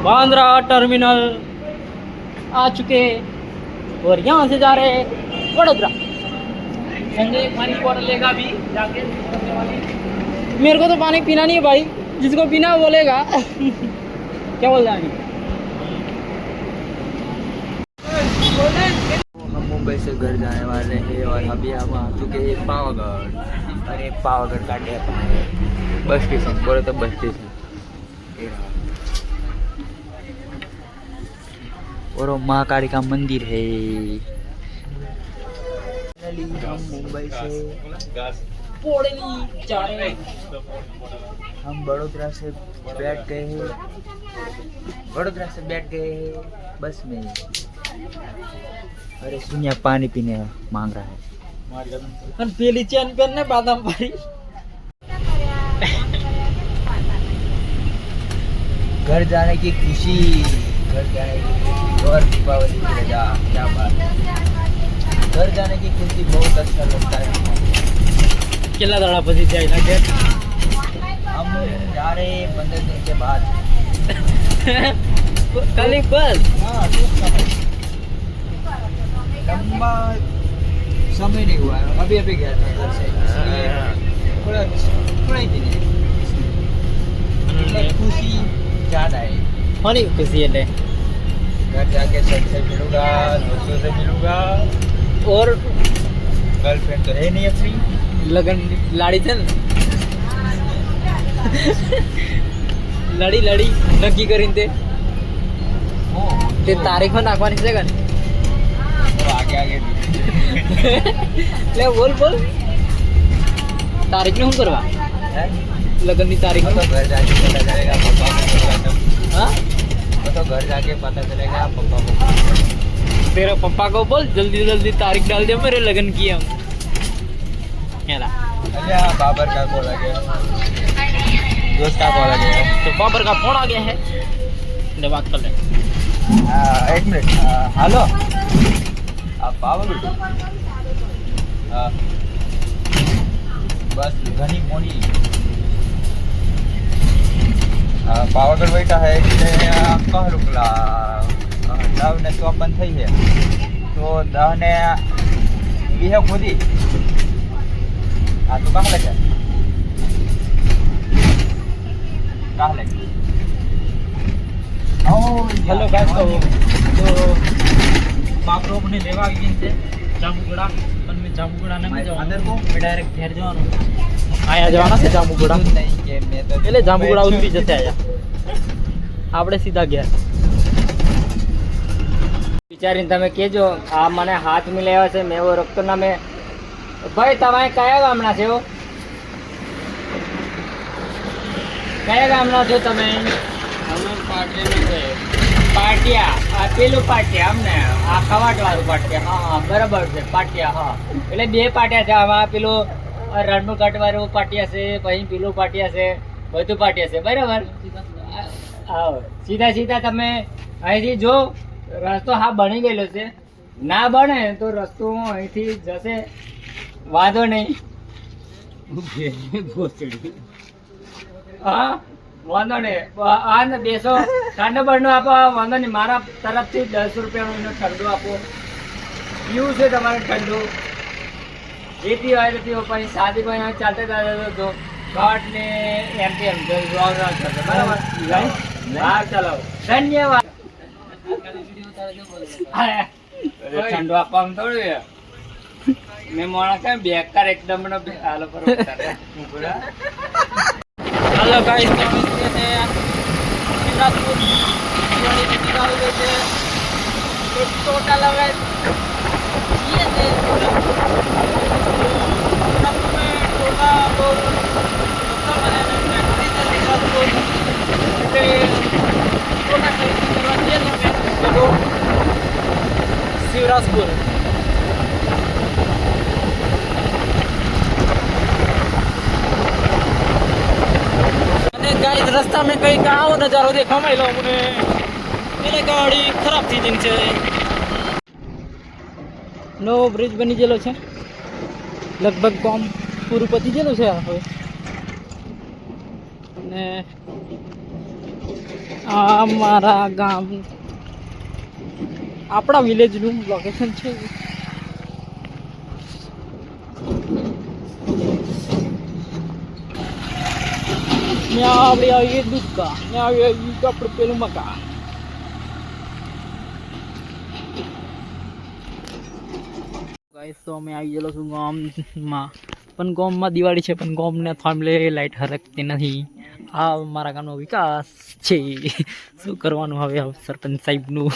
Bandra terminal आ चुके और यहाँ से जा रहे हैं वडोदरा। पानी बॉटल लेगा भी जाके। मेरे को तो पानी पीना नहीं है भाई, जिसको पीना वो बोलेगा। क्या बोल रहा है? हम मुंबई से घर जाने वाले हैं और अभी हम आ चुके हैं पावागढ़। अरे पावागढ़ का डेपो है, बस स्टेशन बोले तो बस स्टेशन। और वो महाकाली का मंदिर है। हम मुंबई से जा रहे हैं। हम बड़ोदरा से बैठ गए हैं, बस में। अरे सुनिया पानी पीने मांग रहा है। पीली चैन पहनने बादाम भाई। घर जाने की खुशी, और दीपावली की रजा, क्या बात है। घर जाने की खुशी बहुत अच्छा लगता है। केला दड़ा पसी जाए ना के हम जा रहे हैं 15 दिन के बाद। कल एक बस। हाँ, लंबा समय नहीं हुआ है, अभी गया था घर से, इसलिए थोड़ा ही दिन है। खुशी ज़्यादा है। होनी खुशी है। घर जाके सबसे मिलूंगा, दोस्तों से मिलूंगा। और गर्लफ्रेंड तो है नहीं अपनी। लगन लाड़ी थे लड़ी नक्की करीन ते तारीख में नाखवानी છે કન आगे ले बोल तारीख ने શું કરવા लगन ની तारीख तो घर जाके पता चलेगा पापा को। हाँ तो घर जाके पता चलेगा पापा को। तेरा पापा को बोल जल्दी तारीख डाल दे, मेरे लगन की हम। अरे बाबर का कॉल आ गया, दोस्त का कॉल आ गया। तो बाबर का फोन आ गया है, ले बात कर ले। एक मिनट। हेलो, आप बाबर बस घनी मोनी પાવાગઢ બેઠા હે એટલે કહ રૂપલા 10:54 થઈ છે તો 10:20 ખોદી આ તો કાહ લગે हेलो गाइस, तो बापरो अपने लेवा આવી ગઈ છે જાંબુગડા, પણ મેં જાંબુગડા નહીં જવાનું, મેં ડાયરેક્ટ ઘેર જવાનું। આયા જવાના છે જાંબુગડા, એટલે જાંબુગડા ઉતરી જશે આયા, આપણે સીધા ઘેર। વિચારીને તમે કહેજો, આ મને હાથ મિલાવ્યા છે, મેં એવો રખતો ના મેં। ભાઈ તમે કયા ગામના છો? કયા ગામના છો તમે? પાટિયા, આ પેલું પાટિયા અમને આ ખવાટ વાળું પાટિયા। હા બરાબર છે, પાટિયા। હા એટલે બે પાટિયા છે આમાં, પેલું રણમુકટ વાળું પાટિયા છે, પછી પેલું પાટિયા છે, બધું પાટિયા છે બરાબર। હા સીધા તમે અહીંથી જો, રસ્તો હા બની ગયેલો છે, ના બને તો રસ્તો અહીંથી જશે, વાંધો નહીં। હા વાંધો નહીં, આ ને બેસો, ઠંડો બરનો આપો, વાંધો નહીં, મારા તરફથી 10 રૂપિયાનું ઠંડુ આપો, પીવું છે તમારે ઠંડુ, જે પીવા હોય તો પીવો, પછી સાદી કોઈ ચાલતે તો ઘાટ ને એમ બરાબર। હા ચાલો, ધન્યવાદ। ઠંડુ આપવામાં થોડું મેં મોણા કઈ બેકાર એકદમ હાલો પર। हेलो गाइस, तो हम इसके शिवराजपुर दिवाली में निकाल गए थे, तो टोटल अगर ये थे शिवराजपुर में टोटा और शिवराजपुर टोटा शिवराजपुर गाइस, रस्ता में कहीं का आओ नजारो देखा मैं लोग ने, मेरे गाड़ी खराब थी दिन से। नो ब्रिज बनी जेलो छे, લગભગ કામ પૂરું પતી ગયેલું છે હવે. અને આ મારા ગામ આપણા વિલેજનું લોકેશન છે. ત્યાં આપણે આવીએ દુકાન, ત્યાં આવીએ આપણે પેલું મકાન. ગાઈસ તો અમે આવી ગયેલો છું ગામમાં, પણ ગામમાં દિવાળી છે પણ ગામને થાંભલે લાઈટ હરકતી નથી. આ મારા ગામનો વિકાસ છે. શું કરવાનું હવે સરપંચ સાહેબનું.